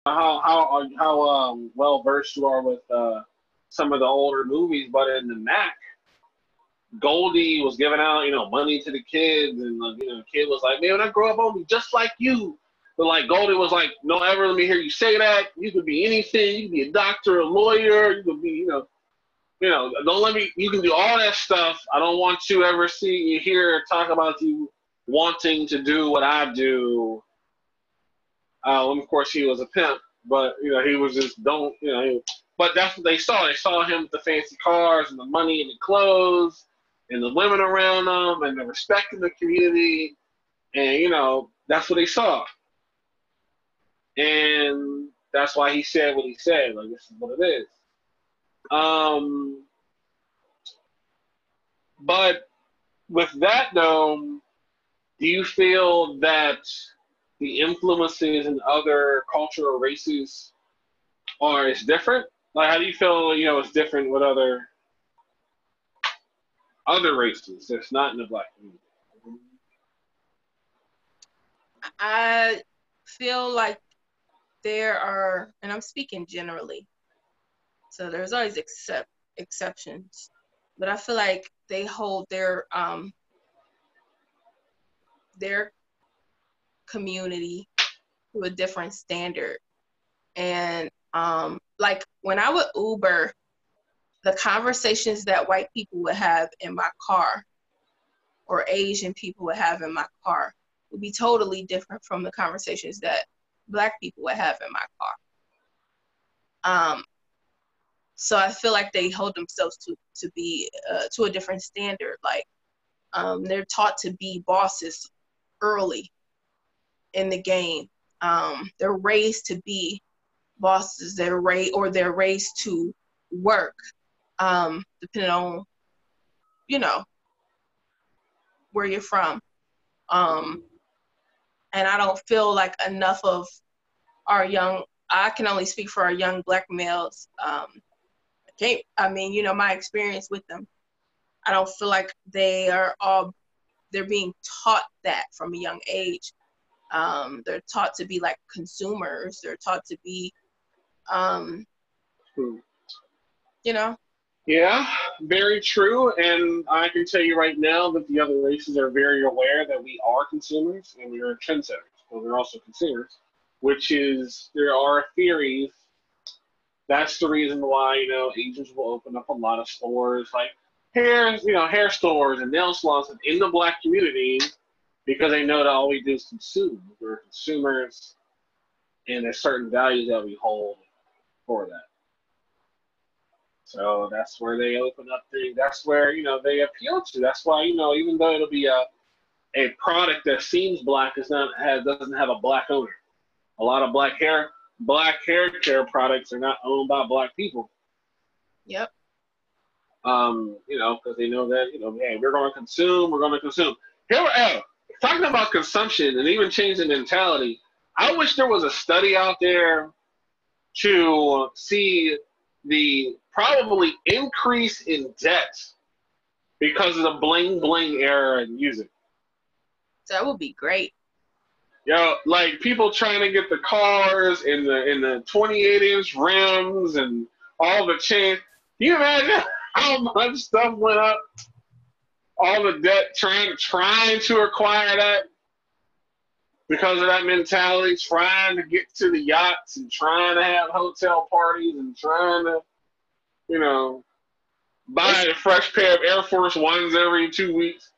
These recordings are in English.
how well versed you are with some of the older movies, but in the Mac, Goldie was giving out money to the kids, and the kid was like, "Man, when I grow up, I'll be just like you." But like Goldie was like, "No, ever let me hear you say that. You could be anything. You could be a doctor, a lawyer. You could be don't let me. You can do all that stuff. I don't want you ever see you hear or talk about you wanting to do what I do." Of course, he was a pimp, but he was just don't. But that's what they saw. They saw him with the fancy cars and the money and the clothes and the women around him and the respect in the community, and that's what they saw, and that's why he said what he said. Like, this is what it is. But with that though, do you feel that the influences in other cultural races is different? Like, how do you feel, it's different with other races that's not in the Black community? I feel like there are, and I'm speaking generally, so there's always exceptions, but I feel like they hold their community to a different standard. And like when I would Uber, the conversations that white people would have in my car or Asian people would have in my car would be totally different from the conversations that Black people would have in my car. So I feel like they hold themselves to be to a different standard. Like they're taught to be bosses early in the game. They're raised to be bosses. They're raised to work, depending on where you're from. And I don't feel like enough of I can only speak for our young Black males. My experience with them, I don't feel like they're being taught that from a young age. They're taught to be like consumers. They're taught to be, Yeah, very true. And I can tell you right now that the other races are very aware that we are consumers and we are trendsetters, but we're also consumers, which is, there are theories. That's the reason why, Asians will open up a lot of stores like hair stores and nail salons in the Black community, because they know that all we do is consume. We're consumers, and there's certain values that we hold for that. So that's where they open up things. That's where, they appeal to. That's why, even though it'll be a product that seems Black, doesn't have a Black owner. A lot of black hair care products are not owned by Black people. Yep. Because they know that, hey, we're going to consume. Here, talking about consumption and even changing mentality, I wish there was a study out there to see the probably increase in debt because of the bling bling era in music. That would be great. Like people trying to get the cars in the 28-inch rims and all the chain. Can you imagine how much stuff went up? All the debt trying to acquire that because of that mentality, trying to get to the yachts and trying to have hotel parties and trying to, buy a fresh pair of Air Force Ones every 2 weeks.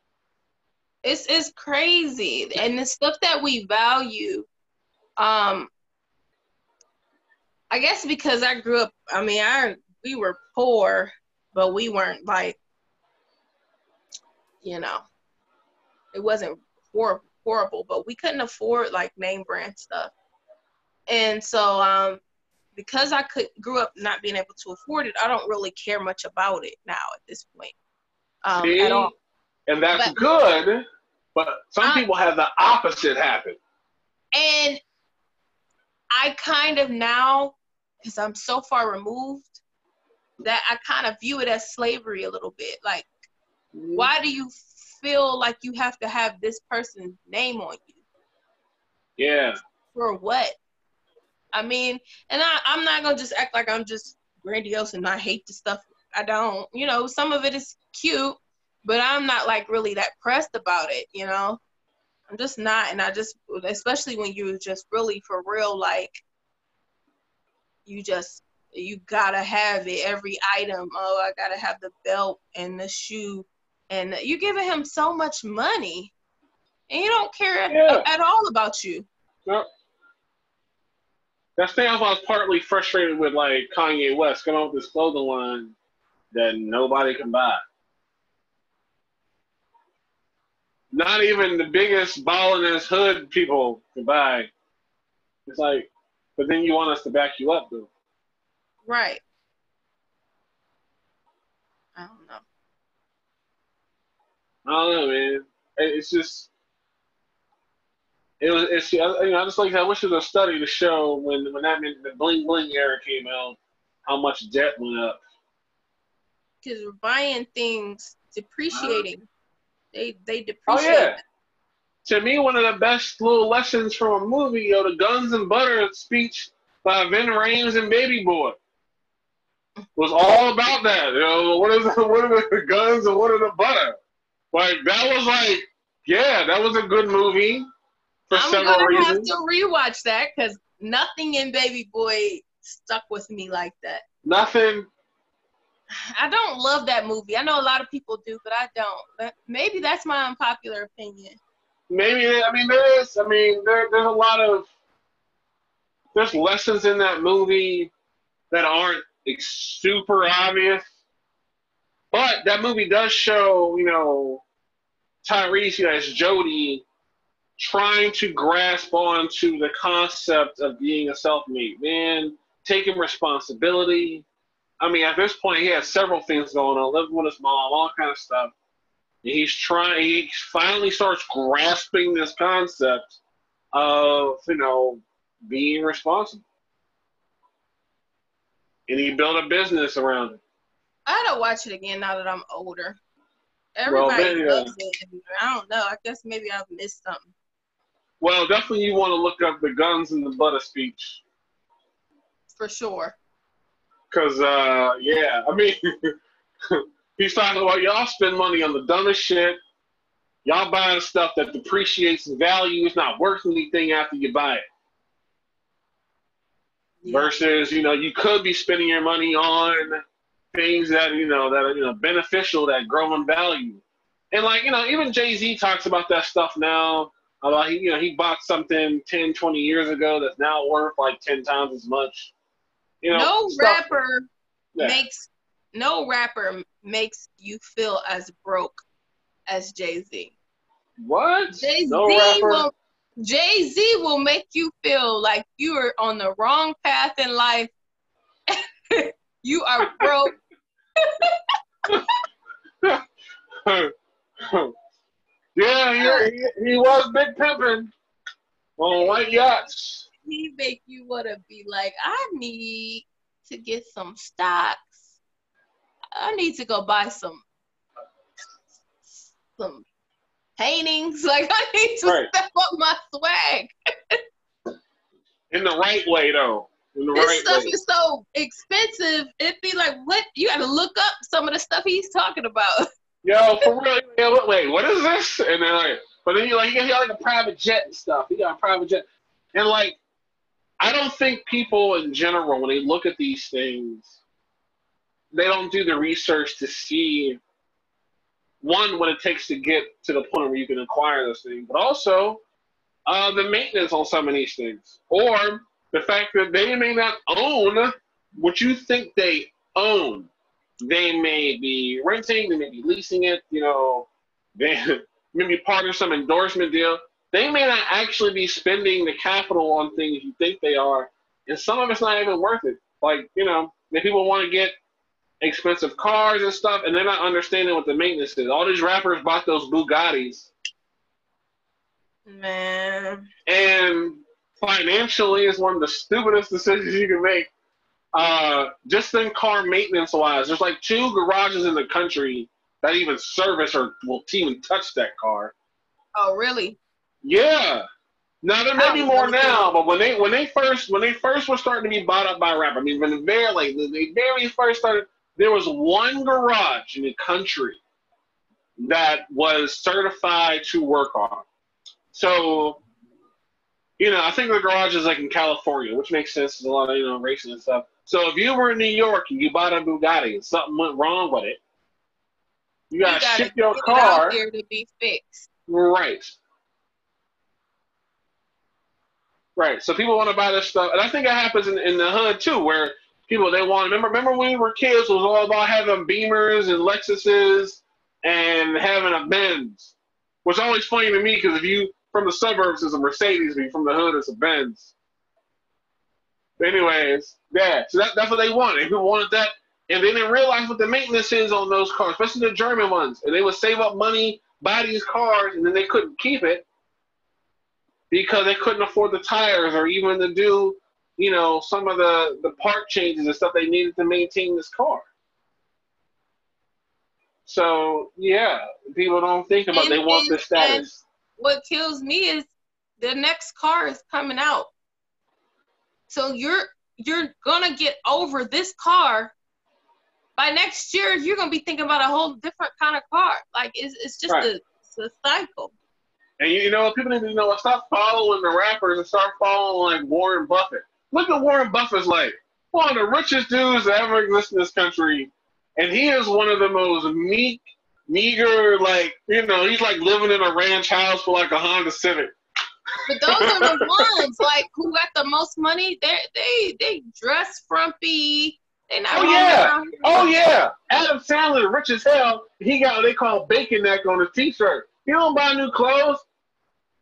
It's crazy. And the stuff that we value, I guess because I grew up, we were poor, but we weren't like, it wasn't horrible, but we couldn't afford like name brand stuff. And so because I grew up not being able to afford it, I don't really care much about it now at this point. At all. And that's good, but some people have the opposite happen. And I kind of now, because I'm so far removed, that I kind of view it as slavery a little bit. Like, why do you feel like you have to have this person's name on you? Yeah. For what? I mean, and I'm not gonna just act like I'm just grandiose and not hate the stuff. I don't. You know, some of it is cute, but I'm not like really that pressed about it. You know, I'm just not, and I just, especially when you're just really for real, like you gotta have it, every item. Oh, I gotta have the belt and the shoe, and you're giving him so much money, and he don't care at all about you. Yep. That's the thing I was partly frustrated with, like Kanye West coming out with this clothing line that nobody can buy. Not even the biggest ballinest hood people can buy. It's like, but then you want us to back you up, though. Right. I don't know. I don't know, man. It's just, it's I just like, I wish there was a study to show when the bling bling era came out, how much debt went up. Because we're buying things, depreciating. They depreciate. Oh yeah. To me, one of the best little lessons from a movie, the Guns and Butter speech by Vin Rames and Baby Boy was all about that. What are the guns and what are the butter? Like, that was like, yeah, that was a good movie for several reasons. I'm going to have to rewatch that because nothing in Baby Boy stuck with me like that. Nothing. I don't love that movie. I know a lot of people do, but I don't. Maybe that's my unpopular opinion. Maybe, there's a lot of, there's lessons in that movie that aren't super obvious. But that movie does show, Tyrese as Jody trying to grasp onto the concept of being a self-made man, taking responsibility. I mean, at this point, he has several things going on, living with his mom, all kind of stuff. And he finally starts grasping this concept of, being responsible. And he built a business around it. I gotta watch it again now that I'm older. Everybody loves it. I don't know. I guess maybe I've missed something. Well, definitely you want to look up the Guns and the Butter speech. For sure. Because, he's talking about y'all spend money on the dumbest shit. Y'all buying stuff that depreciates in value. It's not worth anything after you buy it. Yeah. Versus, you could be spending your money on things that are beneficial, that grow in value. And even Jay-Z talks about that stuff now. About he bought something 10, 20 years ago that's now worth like 10 times as much. No rapper makes you feel as broke as Jay-Z. What? Jay-Z will make you feel like you are on the wrong path in life. You are broke. Yeah, he was big pimping on white yachts. He make you want to be like, I need to get some stocks. I need to go buy some paintings. Like, I need to step up my swag. In the right way, though. This stuff is so expensive. It'd be like, what? You got to look up some of the stuff he's talking about. Yo, for real. Yeah, wait, what is this? And then but then he got a private jet and stuff. He got a private jet. And I don't think people in general, when they look at these things, they don't do the research to see, one, what it takes to get to the point where you can acquire those things, but also the maintenance on some of these things. Or the fact that they may not own what you think they own. They may be renting, they may be leasing it, they may be part of some endorsement deal. They may not actually be spending the capital on things you think they are, and some of it's not even worth it. People want to get expensive cars and stuff, and they're not understanding what the maintenance is. All these rappers bought those Bugattis. Man. And financially, it's one of the stupidest decisions you can make. Just in car maintenance wise, there's 2 garages in the country that even service or will even touch that car. Oh, really? Yeah. Now there may be more now, but when they first were starting to be bought up by rap, I mean, when they very first started, there was one garage in the country that was certified to work on. So, I think the garage is like in California, which makes sense. There's a lot of racing and stuff. So if you were in New York and you bought a Bugatti and something went wrong with it, you gotta ship your car out there to be fixed. Right. Right. So people want to buy this stuff, and I think it happens in the hood too, where people they want. Remember when we were kids, it was all about having Beamers and Lexuses and having a Benz, which is always funny to me because if you from the suburbs it's a Mercedes, but from the hood it's a Benz. But anyways, yeah. So that's what they wanted. People wanted that. And they didn't realize what the maintenance is on those cars, especially the German ones. And they would save up money, buy these cars, and then they couldn't keep it because they couldn't afford the tires or even to do, some of the part changes and stuff they needed to maintain this car. So, yeah, people don't think about they want this status. And what kills me is the next car is coming out. So you're going to get over this car. By next year, you're gonna be thinking about a whole different kind of car. Like it's just right. a cycle. And people need to stop following the rappers and start following like Warren Buffett. Look at Warren Buffett's like one of the richest dudes that ever existed in this country, and he is one of the most meager, like he's like living in a ranch house for like a Honda Civic. But those are the ones like who got the most money. They dress frumpy. Oh yeah! Adam Sandler, rich as hell. He got what they call bacon neck on his t-shirt. He don't buy new clothes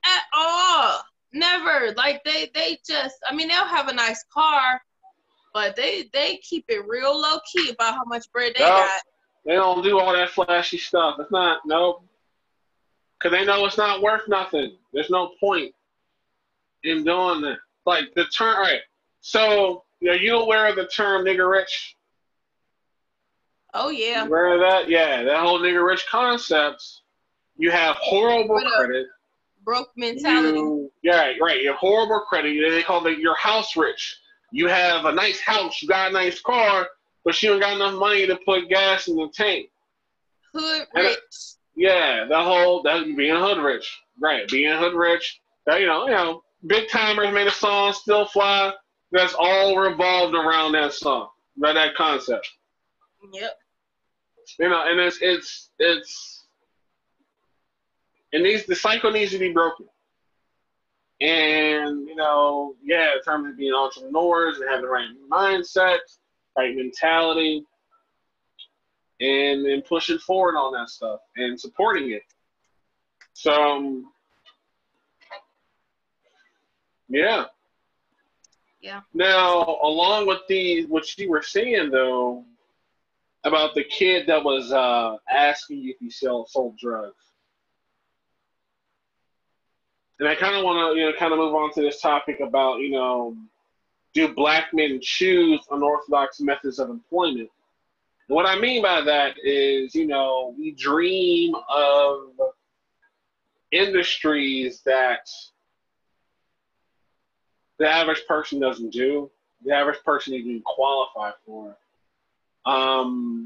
at all. Never. Like they just. I mean, they'll have a nice car, but they keep it real low key about how much bread they got. They don't do all that flashy stuff. It's not because they know it's not worth nothing. There's no point in doing that. Like the term. All right, so. Are you aware of the term nigger rich? Oh, yeah. Aware of that? Yeah, that whole nigger rich concept. You have horrible credit. Broke mentality. Right. You have horrible credit. They call it your house rich. You have a nice house, you got a nice car, but you don't got enough money to put gas in the tank. Hood rich. That being hood rich. Right, being hood rich. Big Timers made a song, Still Fly. That's all revolved around that song, that concept. Yep. And the cycle needs to be broken. And in terms of being entrepreneurs and having the right mindset, right mentality, and pushing forward on that stuff and supporting it. So, yeah. Yeah. Now, along with what you were saying though, about the kid that was asking if he sold drugs, and I kind of want to move on to this topic about do black men choose unorthodox methods of employment? And what I mean by that is we dream of industries that the average person doesn't do, the average person even qualify for,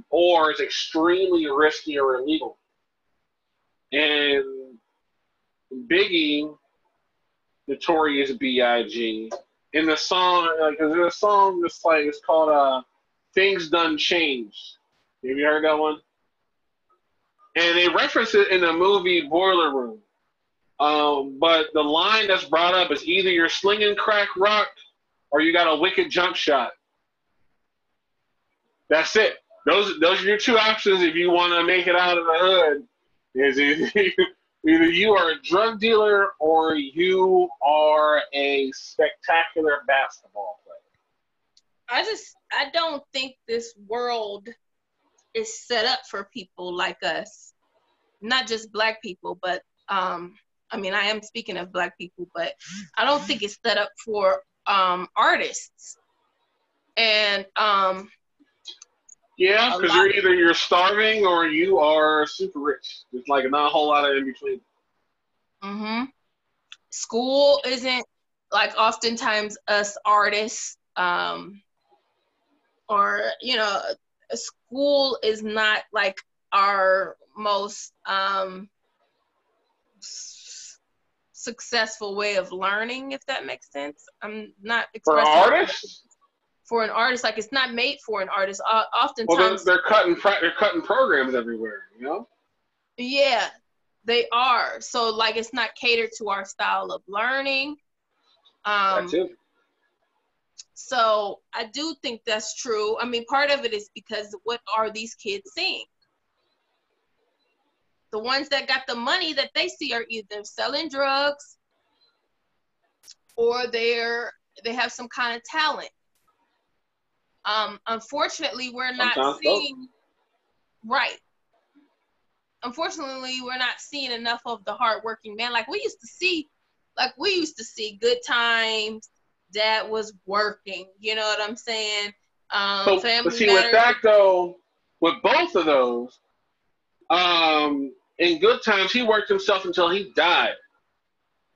or is extremely risky or illegal. And Biggie, Notorious B.I.G., in the song, because there's a song that's like, it's called Things Done Changed. Have you heard that one? And they reference it in the movie Boiler Room. But the line that's brought up is either you're slinging crack rock or you got a wicked jump shot. That's it. Those are your two options if you want to make it out of the hood. Is either you are a drug dealer or you are a spectacular basketball player. I don't think this world is set up for people like us. Not just black people, but I am speaking of black people, but I don't think it's set up for artists. And yeah, because you're starving or you are super rich. There's like not a whole lot of in between. Mm-hmm. school isn't like oftentimes us artists, or a school is not like our most successful way of learning, if that makes sense. I'm not For expressing artists? for an artist, like it's not made for an artist. Well, Oftentimes, they're cutting programs everywhere, you know? yeah, they are. So like it's not catered to our style of learning. That's it. So I do think that's true. I mean, part of it is because what are these kids seeing? The ones that got the money that they see are either selling drugs or they have some kind of talent. Unfortunately, we're not Sometimes seeing right. Unfortunately, we're not seeing enough of the hardworking man. Like we used to see Good Times. Dad was working. You know what I'm saying? But Family see, with Matters. that though, with both of those, in Good Times, he worked himself until he died.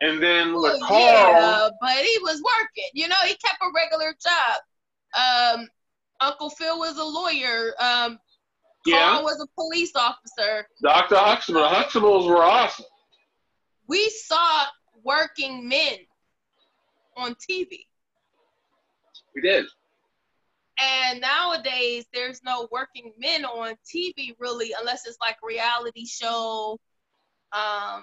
And then with Carl, yeah, but he was working. You know, he kept a regular job. Uncle Phil was a lawyer. Carl was a police officer. Dr. Huxtable. The Huxtables were awesome. We saw working men on TV. We did. And nowadays, there's no working men on TV really, unless it's like reality show. I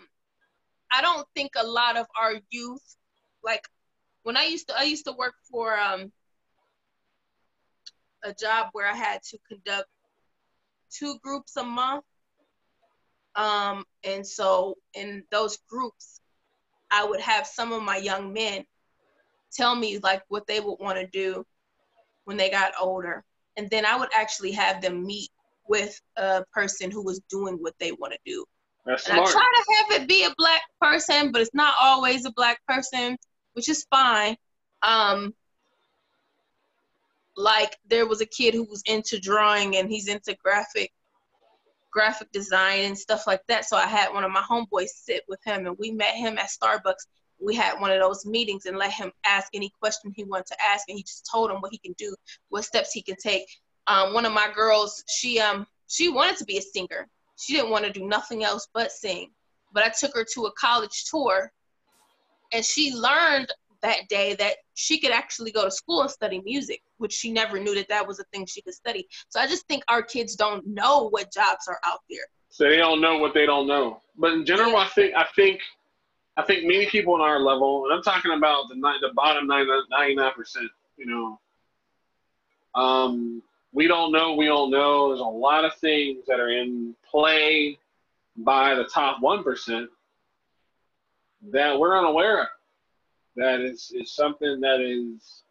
don't think a lot of our youth, like when I used to work for a job where I had to conduct 2 groups a month. And so in those groups, I would have some of my young men tell me like what they would want to do when they got older. And then I would actually have them meet with a person who was doing what they want to do. That's and smart. I try to have it be a Black person, but it's not always a Black person, which is fine. Like there was a kid who was into drawing and he's into graphic design and stuff like that. So I had one of my homeboys sit with him and we met him at Starbucks. We had one of those meetings and let him ask any question he wanted to ask, and he just told him what he can do, what steps he can take. One of my girls, she wanted to be a singer. She didn't want to do nothing else but sing. But I took her to a college tour, and she learned that day that she could actually go to school and study music, which she never knew that was a thing she could study. So I just think our kids don't know what jobs are out there. So they don't know what they don't know. But in general, yeah. I think many people on our level, and I'm talking about the bottom 99%, you know, we don't know. There's a lot of things that are in play by the top 1% that we're unaware of. That is something that is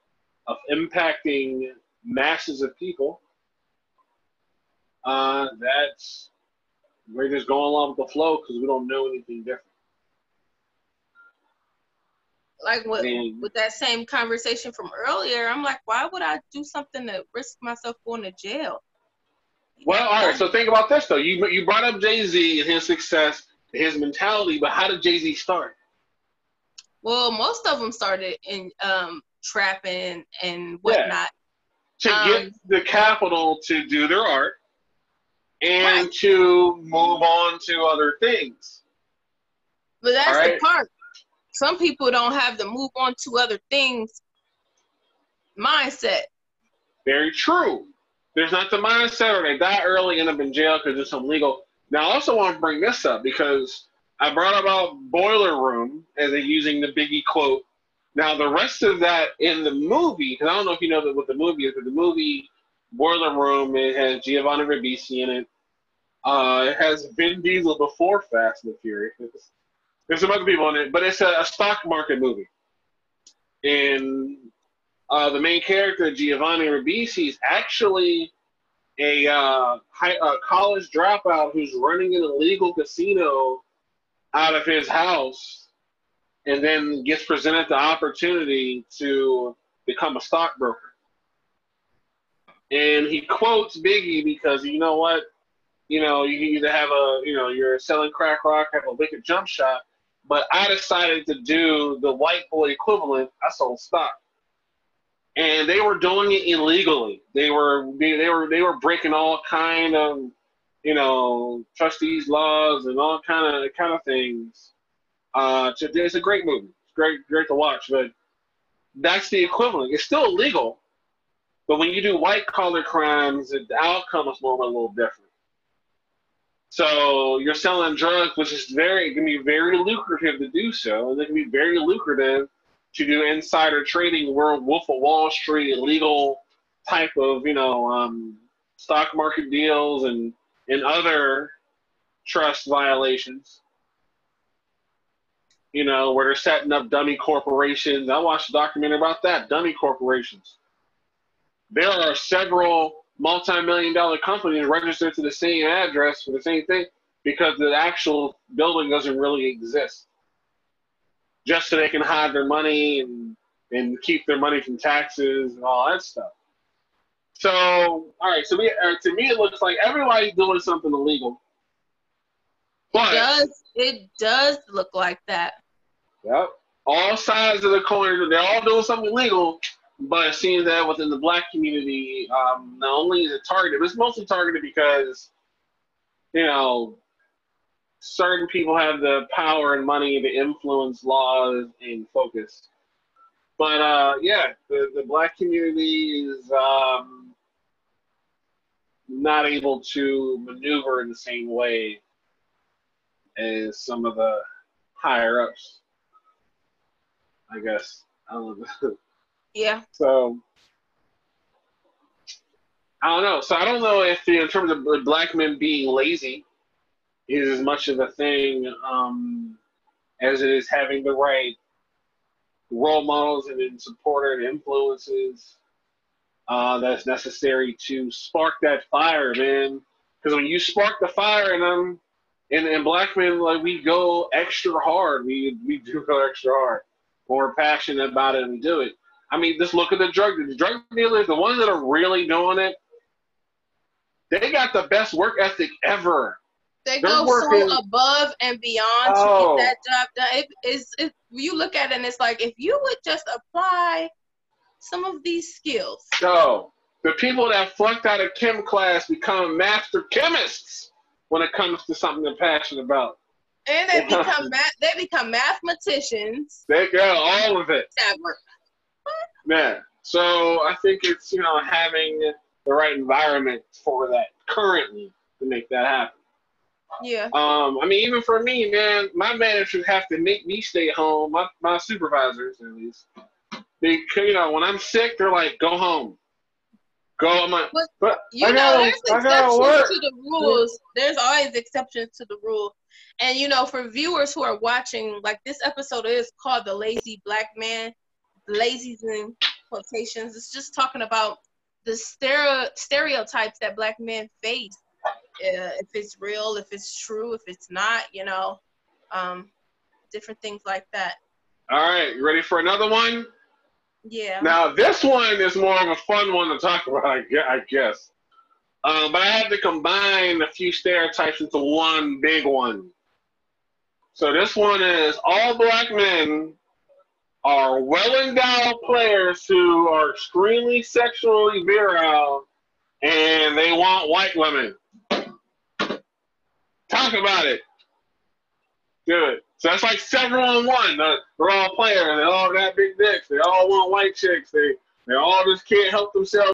of impacting masses of people. That's we're just going along with the flow because we don't know anything different. Like with that same conversation from earlier, I'm like, why would I do something to risk myself going to jail? Well, all right. So think about this though. You brought up Jay-Z and his success, his mentality, but how did Jay-Z start? Well, most of them started in trapping and whatnot. Yeah. To get the capital to do their art and to move on to other things. But that's the part. Some people don't have the move on to other things mindset. Very true. There's not the mindset, or they die early, end up in jail because there's some legal. Now, I also want to bring this up because I brought about Boiler Room as using the Biggie quote. Now, the rest of that in the movie, because I don't know if you know what the movie is, but the movie Boiler Room, it has Giovanni Ribisi in it. It has Vin Diesel before Fast and the Furious. There's some other people in it, but it's a stock market movie. And the main character, Giovanni Ribisi, is actually a college dropout who's running an illegal casino out of his house and then gets presented the opportunity to become a stockbroker. And he quotes Biggie because, you know what? You know, you either have you're selling crack rock, have a wicked jump shot, But I decided to do the white boy equivalent. I sold stock, and they were doing it illegally. They were breaking all kind of, trustees laws and all kind of things. It's a great movie. It's great to watch, but that's the equivalent. It's still illegal, but when you do white collar crimes, the outcome is normally a little different. So you're selling drugs, which is can be very lucrative to do so, and it can be very lucrative to do insider trading, Wolf of Wall Street, illegal type of stock market deals and other trust violations. Where they're setting up dummy corporations. I watched a documentary about that, dummy corporations. There are several multi-million-dollar companies registered to the same address for the same thing because the actual building doesn't really exist. Just so they can hide their money and keep their money from taxes and all that stuff. So, all right. So to me, it looks like everybody's doing something illegal. But it does look like that. Yep. All sides of the coin, they're all doing something illegal. But it seems that within the black community, not only is it targeted, but it's mostly targeted because, certain people have the power and money to influence laws and focus. But, the black community is not able to maneuver in the same way as some of the higher-ups, I guess. I don't know. Yeah. So, I don't know. So I don't know if, in terms of black men being lazy, is as much of a thing as it is having the right role models and supporter and influences that's necessary to spark that fire, man. Because when you spark the fire in them, and black men, like, we go extra hard. We do go extra hard. When we're passionate about it, and we do it. I mean, just look at the drug dealers, the ones that are really doing it. They got the best work ethic ever. They're go so above and beyond to get that job done. If you look at it and it's like, if you would just apply some of these skills. So the people that flunked out of chem class become master chemists when it comes to something they're passionate about. And they become mathematicians. They got all of it. Yeah. So I think it's, having the right environment for that currently to make that happen. Yeah. I mean, even for me, man, my managers have to make me stay home. My supervisors, at least. When I'm sick, they're like, go home. Go. I'm like, but there's exceptions to the rules. There's always exceptions to the rule. And, for viewers who are watching, like, this episode is called The Lazy Black Man. Lazy's in quotations. It's just talking about the stereotypes that black men face. If it's real, if it's true, if it's not, different things like that. All right, you ready for another one? Yeah. Now, this one is more of a fun one to talk about, I guess. But I had to combine a few stereotypes into one big one. So this one is all black men are well-endowed players who are extremely sexually virile and they want white women. Talk about it. Good. So that's like several on one. They're all players. They all got big dicks. They all want white chicks. They all just can't help themselves.